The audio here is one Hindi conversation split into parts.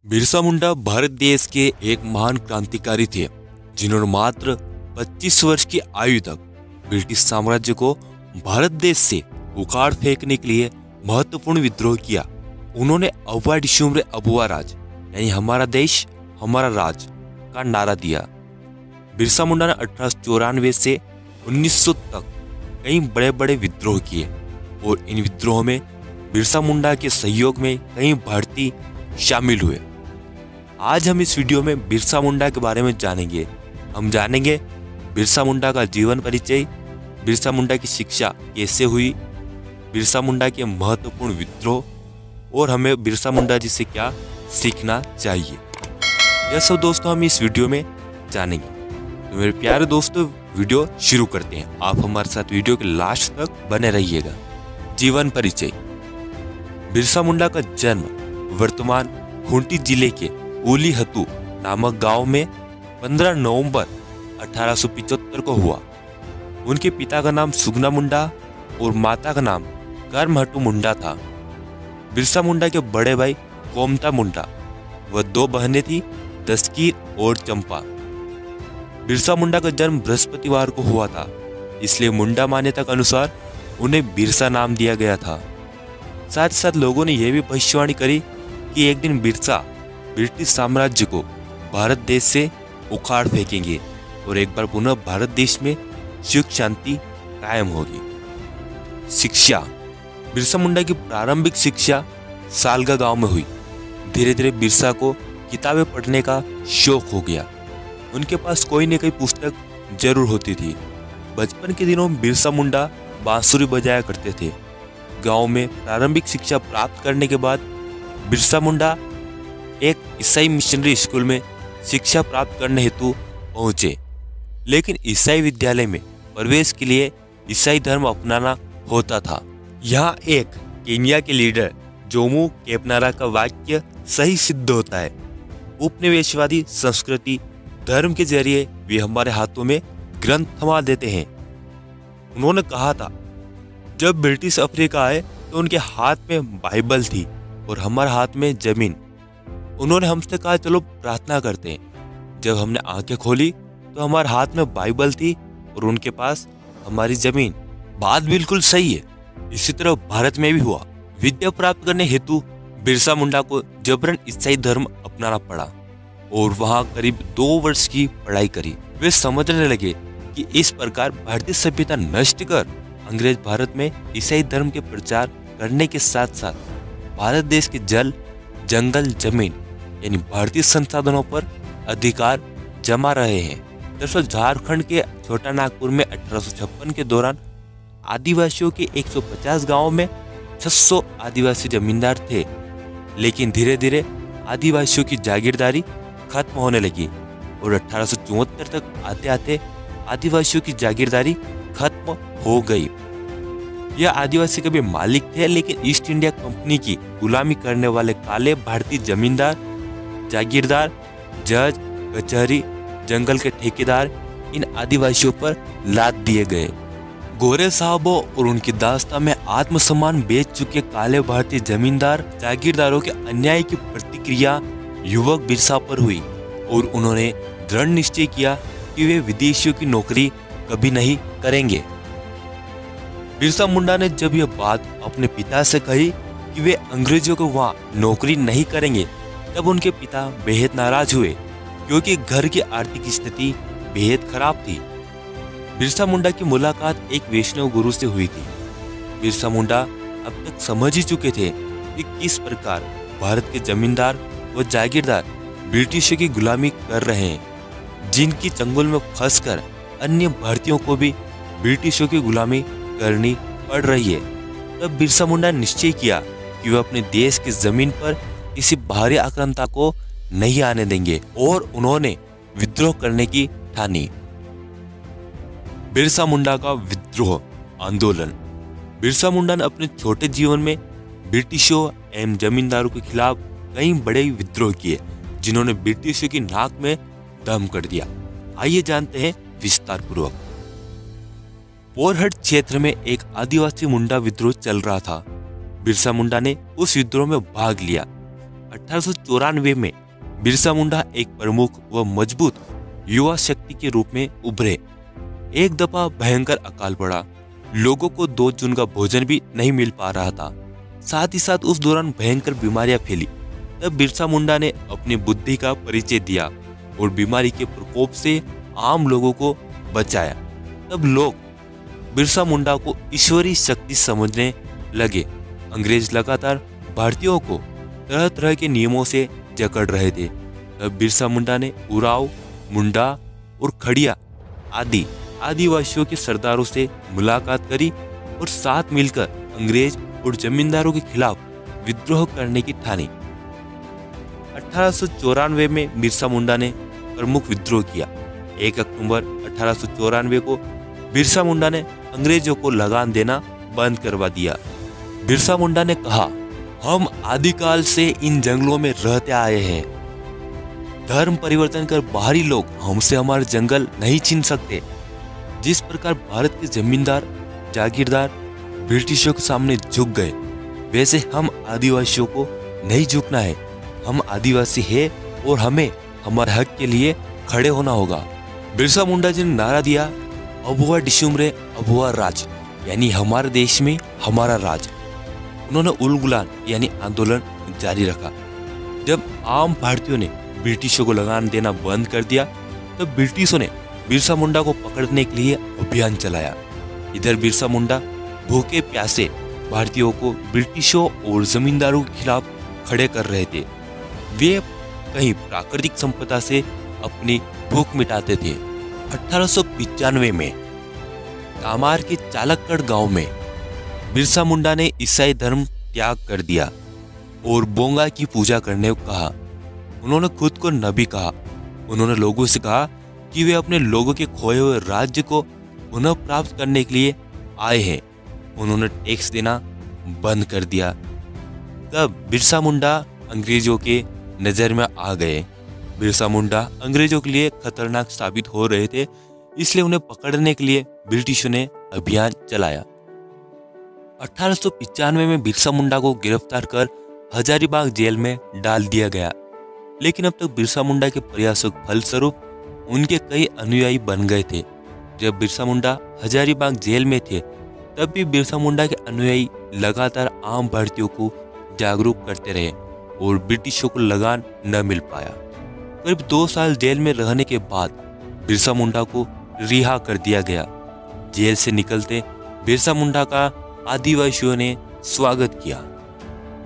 बिरसा मुंडा भारत देश के एक महान क्रांतिकारी थे जिन्होंने मात्र 25 वर्ष की आयु तक ब्रिटिश साम्राज्य को भारत देश से उखाड़ फेंकने के लिए महत्वपूर्ण विद्रोह किया। उन्होंने अवा डिशुमरे अबुआ राज यानी हमारा देश हमारा राज का नारा दिया। बिरसा मुंडा ने 1894 से 1900 तक कई बड़े बड़े विद्रोह किए और इन विद्रोह में बिरसा मुंडा के सहयोग में कई भारतीय शामिल हुए। आज हम इस वीडियो में बिरसा मुंडा के बारे में जानेंगे। हम जानेंगे बिरसा मुंडा का जीवन परिचय, बिरसा मुंडा की शिक्षा कैसे हुई, बिरसा मुंडा के महत्वपूर्ण विद्रोह और हमें बिरसा मुंडा जी से क्या सीखना चाहिए। यह सब दोस्तों हम इस वीडियो में जानेंगे। तो मेरे प्यारे दोस्तों वीडियो शुरू करते हैं। आप हमारे साथ वीडियो के लास्ट तक बने रहिएगा। जीवन परिचय। बिरसा मुंडा का जन्म वर्तमान खूंटी जिले के उली हतू नामक गांव में 15 नवंबर 1875 को हुआ। उनके पिता का नाम सुगना मुंडा और माता का नाम कर्महटू मुंडा था। बिरसा मुंडा के बड़े भाई कोमता मुंडा व 2 बहनें थी, दस्तगीर और चंपा। बिरसा मुंडा का जन्म बृहस्पतिवार को हुआ था, इसलिए मुंडा मान्यता के अनुसार उन्हें बिरसा नाम दिया गया था। साथ ही साथ लोगों ने यह भी भविष्यवाणी करी कि एक दिन बिरसा ब्रिटिश साम्राज्य को भारत देश से उखाड़ फेंकेंगे और एक बार पुनः भारत देश में सुख शांति कायम होगी। शिक्षा। बिरसा मुंडा की प्रारंभिक शिक्षा सालगा गांव में हुई। धीरे धीरे बिरसा को किताबें पढ़ने का शौक हो गया। उनके पास कोई न कोई पुस्तक जरूर होती थी। बचपन के दिनों में बिरसा मुंडा बांसुरी बजाया करते थे। गांव में प्रारंभिक शिक्षा प्राप्त करने के बाद बिरसा मुंडा एक ईसाई मिशनरी स्कूल में शिक्षा प्राप्त करने हेतु पहुंचे, लेकिन ईसाई विद्यालय में प्रवेश के लिए ईसाई धर्म अपनाना होता था। यहाँ एक केन्या के लीडर जोमो केपनारा का वाक्य सही सिद्ध होता है। उपनिवेशवादी संस्कृति धर्म के जरिए वे हमारे हाथों में ग्रंथ थमा देते हैं। उन्होंने कहा था, जब ब्रिटिश अफ्रीका आए तो उनके हाथ में बाइबल थी और हमारे हाथ में जमीन। उन्होंने हमसे कहा, चलो प्रार्थना करते हैं। जब हमने आंखें खोली तो हमारे हाथ में बाइबल थी और उनके पास हमारी जमीन। बात बिल्कुल सही है। इसी तरह भारत में भी हुआ। विद्या प्राप्त करने हेतु बिरसा मुंडा को जबरन ईसाई धर्म अपनाना पड़ा और वहां करीब 2 वर्ष की पढ़ाई करी। वे समझने लगे कि इस प्रकार भारतीय सभ्यता नष्ट कर अंग्रेज भारत में ईसाई धर्म के प्रचार करने के साथ साथ भारत देश के जल, जंगल, जमीन यानी भारतीय संसाधनों पर अधिकार जमा रहे हैं। दरअसल झारखंड के छोटा नागपुर में 1856 के दौरान आदिवासियों के 150 गांवों में 600 आदिवासी जमींदार थे, लेकिन धीरे धीरे आदिवासियों की जागीरदारी खत्म होने लगी और 1874 तक आते आते आदिवासियों की जागीरदारी खत्म हो गई। यह आदिवासी कभी मालिक थे, लेकिन ईस्ट इंडिया कंपनी की गुलामी करने वाले काले भारतीय जमींदार, जागीरदार, जज, कचहरी, जंगल के ठेकेदार इन आदिवासियों पर लाद दिए गए। गोरे साहबों और उनकी दास्ता में आत्मसम्मान बेच चुके काले भारतीय जमींदार, जागीरदारों के अन्याय की प्रतिक्रिया युवक बिरसा पर हुई और उन्होंने दृढ़ निश्चय किया कि वे विदेशियों की नौकरी कभी नहीं करेंगे। बिरसा मुंडा ने जब यह बात अपने पिता से कही कि वे अंग्रेजों को वहां नौकरी नहीं करेंगे, तब उनके पिता बेहद नाराज हुए क्योंकि घर की आर्थिक स्थिति बेहद खराब थी। बिरसा मुंडा की मुलाकात एक वैष्णव गुरु से हुई थी। बिरसा मुंडा अब तक समझ ही चुके थे कि किस प्रकार भारत के जमींदार व जागीरदार ब्रिटिशों की गुलामी कर रहे हैं, जिनकी चंगुल में फंसकर अन्य भारतीयों को भी ब्रिटिशों की गुलामी करनी पड़ रही है। तब बिरसा मुंडा ने निश्चय किया कि वह अपने देश की जमीन पर किसी बाहरी आक्रांता को नहीं आने देंगे और उन्होंने विद्रोह करने की ठानी। बिरसा मुंडा का विद्रोह आंदोलन। बिरसा मुंडा ने अपने छोटे जीवन में ब्रिटिशों एवं जमींदारों के खिलाफ कई बड़े विद्रोह किए, जिन्होंने ब्रिटिशों की नाक में दम कर दिया। आइए जानते हैं विस्तार पूर्वक। पोरहट क्षेत्र में एक आदिवासी मुंडा विद्रोह चल रहा था। बिरसा मुंडा ने उस विद्रोह में भाग लिया। 1894 में बिरसा मुंडा एक प्रमुख व मजबूत युवा शक्ति के रूप में उभरे। एक दफा भयंकर अकाल पड़ा, लोगों को 2 जून का भोजन भी नहीं मिल पा रहा था। साथ ही साथ उस दौरान भयंकर बीमारियां फैली। तब बिरसा मुंडा ने अपनी बुद्धि का परिचय दिया और बीमारी के प्रकोप से आम लोगों को बचाया। तब लोग बिरसा मुंडा को ईश्वरीय शक्ति समझने लगे। अंग्रेज लगातार भारतीयों को तरह तरह के नियमों से जकड़ रहे थे। तब बिरसा मुंडा ने उराव, मुंडा और खड़िया आदि आदिवासियों के सरदारों से मुलाकात करी और साथ मिलकर अंग्रेज और जमींदारों के खिलाफ विद्रोह करने की ठानी। 1894 में बिरसा मुंडा ने प्रमुख विद्रोह किया। 1 अक्टूबर 1894 को बिरसा मुंडा ने अंग्रेजों को लगान देना बंद करवा दिया। बिरसा मुंडा ने कहा, हम आदिकाल से इन जंगलों में रहते आए हैं। धर्म परिवर्तन कर बाहरी लोग हमसे हमारे जंगल नहीं छीन सकते। जिस प्रकार भारत के जमींदार जागीरदार ब्रिटिशों के सामने झुक गए, वैसे हम आदिवासियों को नहीं झुकना है। हम आदिवासी हैं और हमें हमारे हक के लिए खड़े होना होगा। बिरसा मुंडा जी ने नारा दिया, अबुआ डिशुमरे अबुआ राज, यानी हमारे देश में हमारा राज। उन्होंने उलगुलान यानी आंदोलन जारी रखा। जब आम भारतीयों ने ब्रिटिशों को लगान देना बंद कर दिया, तब ब्रिटिशों ने बिरसा मुंडा को पकड़ने के लिए अभियान चलाया। इधर बिरसा मुंडा भूखे प्यासे भारतीयों को ब्रिटिशों और जमींदारों के खिलाफ खड़े कर रहे थे। वे कहीं प्राकृतिक संपदा से अपनी भूख मिटाते थे। 1895 में कामार के चालकगढ़ गांव में बिरसा मुंडा ने ईसाई धर्म त्याग कर दिया और बोंगा की पूजा करने को कहा। उन्होंने खुद को नबी कहा। उन्होंने लोगों से कहा कि वे अपने लोगों के खोए हुए राज्य को पुनः प्राप्त करने के लिए आए हैं। उन्होंने टैक्स देना बंद कर दिया। तब बिरसा मुंडा अंग्रेजों के नजर में आ गए। बिरसा मुंडा अंग्रेजों के लिए खतरनाक साबित हो रहे थे, इसलिए उन्हें पकड़ने के लिए ब्रिटिशों ने अभियान चलाया। 1895 में बिरसा मुंडा को गिरफ्तार कर हजारीबाग जेल में डाल दिया गया। लेकिन अब तक बिरसा मुंडा के प्रयासों के फलस्वरूप उनके कई अनुयायी बन गए थे। जब बिरसा मुंडा हजारीबाग जेल में थे, तब भी बिरसा मुंडा के अनुयायी लगातार आम भारतीयों को जागरूक करते रहे और ब्रिटिशों को लगान न मिल पाया। करीब 2 साल जेल में रहने के बाद बिरसा मुंडा को रिहा कर दिया गया। जेल से निकलते बिरसा मुंडा का आदिवासियों ने स्वागत किया।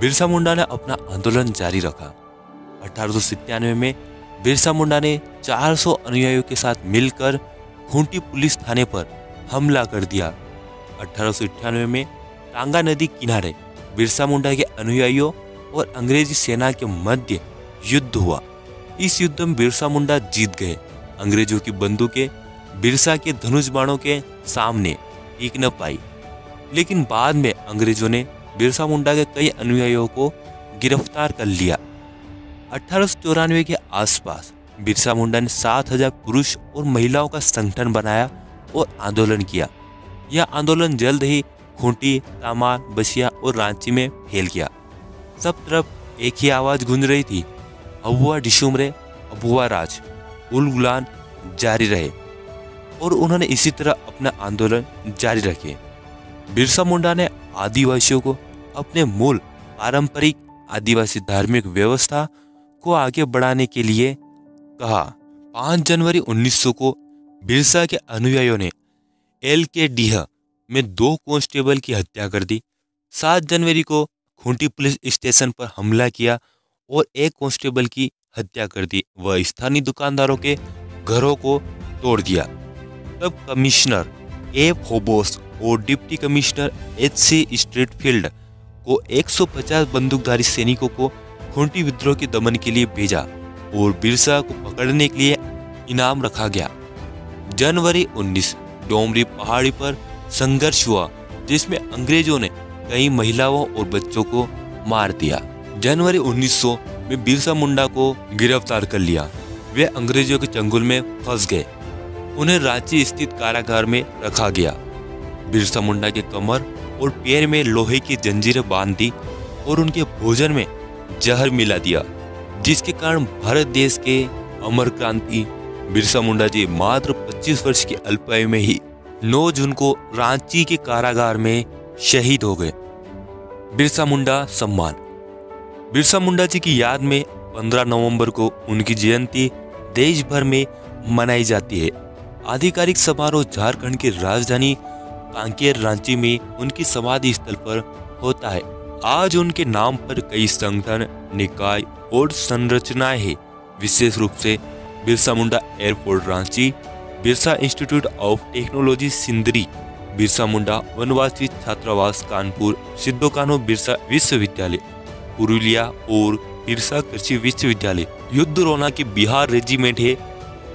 बिरसा मुंडा ने अपना आंदोलन जारी रखा। 1897 में बिरसा मुंडा ने 400 अनुयायियों के साथ मिलकर खूंटी पुलिस थाने पर हमला कर दिया। 1898 में टांगा नदी किनारे बिरसा मुंडा के अनुयायियों और अंग्रेजी सेना के मध्य युद्ध हुआ। इस युद्ध में बिरसा मुंडा जीत गए। अंग्रेजों की बंदूकें बिरसा के धनुष बाणों के सामने टिक न पाई। लेकिन बाद में अंग्रेजों ने बिरसा मुंडा के कई अनुयायियों को गिरफ्तार कर लिया। 1894 के आसपास बिरसा मुंडा ने 7000 पुरुष और महिलाओं का संगठन बनाया और आंदोलन किया। यह आंदोलन जल्द ही खूंटी, तामार, बसिया और रांची में फैल गया। सब तरफ एक ही आवाज गूंज रही थी, अबुआ डिशुमरे अबुआ राज। उलगुलान जारी रहे और उन्होंने इसी तरह अपना आंदोलन जारी रखे। बिरसा मुंडा ने आदिवासियों को अपने मूल पारंपरिक आदिवासी धार्मिक व्यवस्था को आगे बढ़ाने के लिए कहा। 5 जनवरी 1900 को बिरसा के अनुयायियों ने LK में 2 कांस्टेबल की हत्या कर दी। 7 जनवरी को खूंटी पुलिस स्टेशन पर हमला किया और एक कांस्टेबल की हत्या कर दी। वह स्थानीय दुकानदारों के घरों को तोड़ दिया। तब कमिश्नर F. होबोस और डिप्टी कमिश्नर HC स्ट्रीटफील्ड को 150 बंदूकधारी सैनिकों को खूंटी विद्रोह के दमन के लिए भेजा और बिरसा को पकड़ने के लिए इनाम रखा गया। जनवरी 19 डोमरी पहाड़ी पर संघर्ष हुआ, जिसमें अंग्रेजों ने कई महिलाओं और बच्चों को मार दिया। जनवरी 1900 में बिरसा मुंडा को गिरफ्तार कर लिया। वे अंग्रेजों के चंगुल में फंस गए। उन्हें रांची स्थित कारागार में रखा गया। बिरसा मुंडा के कमर और पैर में लोहे की जंजीरें बांध दी और उनके भोजन में जहर मिला दिया, जिसके कारण भारत देश के अमर क्रांति बिरसा मुंडा जी मात्र 25 वर्ष की अल्पायु में ही 9 जून को रांची के कारागार में शहीद हो गए। बिरसा मुंडा सम्मान। बिरसा मुंडा जी की याद में 15 नवंबर को उनकी जयंती देश भर में मनाई जाती है। आधिकारिक समारोह झारखंड की राजधानी कांकेर रांची में उनकी समाधि स्थल पर होता है। आज उनके नाम पर कई संगठन, निकाय और संरचनाएं हैं। विशेष रूप से Birsa Munda airport Ranchi, Birsa institute of technology Sindri, Birsa Munda Vanvasi Chhatravas Kanpur, Sidho Kanhu Birsa विश्वविद्यालय पुरुलिया और बिरसा कृषि विश्वविद्यालय युद्धरौना के बिहार रेजिमेंट है,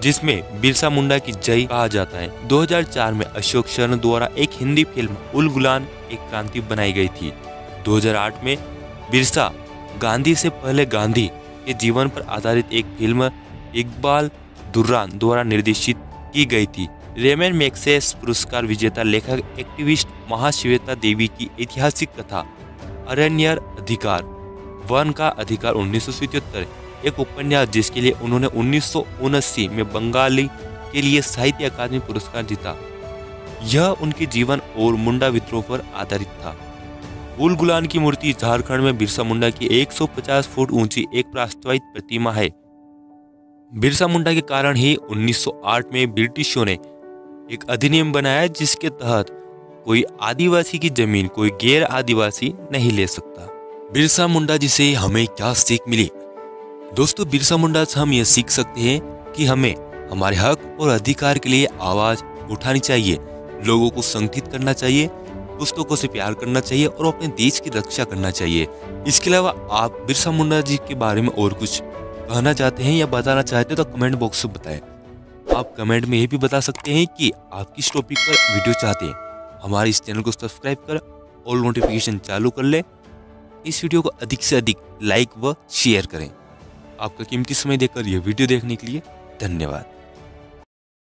जिसमें बिरसा मुंडा की जय कहा जाता है। 2004 में अशोक शर्मा द्वारा एक हिंदी फिल्म उल गुलान एक क्रांति बनाई गई थी। 2008 में बिरसा गांधी से पहले गांधी के जीवन पर आधारित एक फिल्म इकबाल दुर्रान द्वारा निर्देशित की गई थी। रेमन मैग्सेसे पुरस्कार विजेता लेखक एक्टिविस्ट महाश्वेता देवी की ऐतिहासिक कथा अरण्य अधिकार वन का अधिकार 1977 एक उपन्यास जिसके लिए उन्होंने 1979 में बंगाली के लिए साहित्य अकादमी पुरस्कार जीता। यह उनके जीवन और मुंडा विद्रोह पर आधारित था। उल गुलान की मूर्ति झारखंड में बिरसा मुंडा की 150 फुट ऊंची एक प्रस्तावित प्रतिमा है। बिरसा मुंडा के कारण ही 1908 में ब्रिटिशों ने एक अधिनियम बनाया जिसके तहत कोई आदिवासी की जमीन कोई गैर आदिवासी नहीं ले सकता। बिरसा मुंडा जी से हमें क्या सीख मिली? दोस्तों, बिरसा मुंडा से हम यह सीख सकते हैं कि हमें हमारे हक और अधिकार के लिए आवाज उठानी चाहिए, लोगों को संगठित करना चाहिए, पुस्तकों से प्यार करना चाहिए और अपने देश की रक्षा करना चाहिए। इसके अलावा आप बिरसा मुंडा जी के बारे में और कुछ कहना चाहते हैं या बताना चाहते हैं तो कमेंट बॉक्स में बताएं। आप कमेंट में ये भी बता सकते हैं कि आप किस टॉपिक पर वीडियो चाहते हैं। हमारे इस चैनल को सब्सक्राइब कर और नोटिफिकेशन चालू कर लें। इस वीडियो को अधिक से अधिक लाइक व शेयर करें। आपका कीमती समय देकर यह वीडियो देखने के लिए धन्यवाद।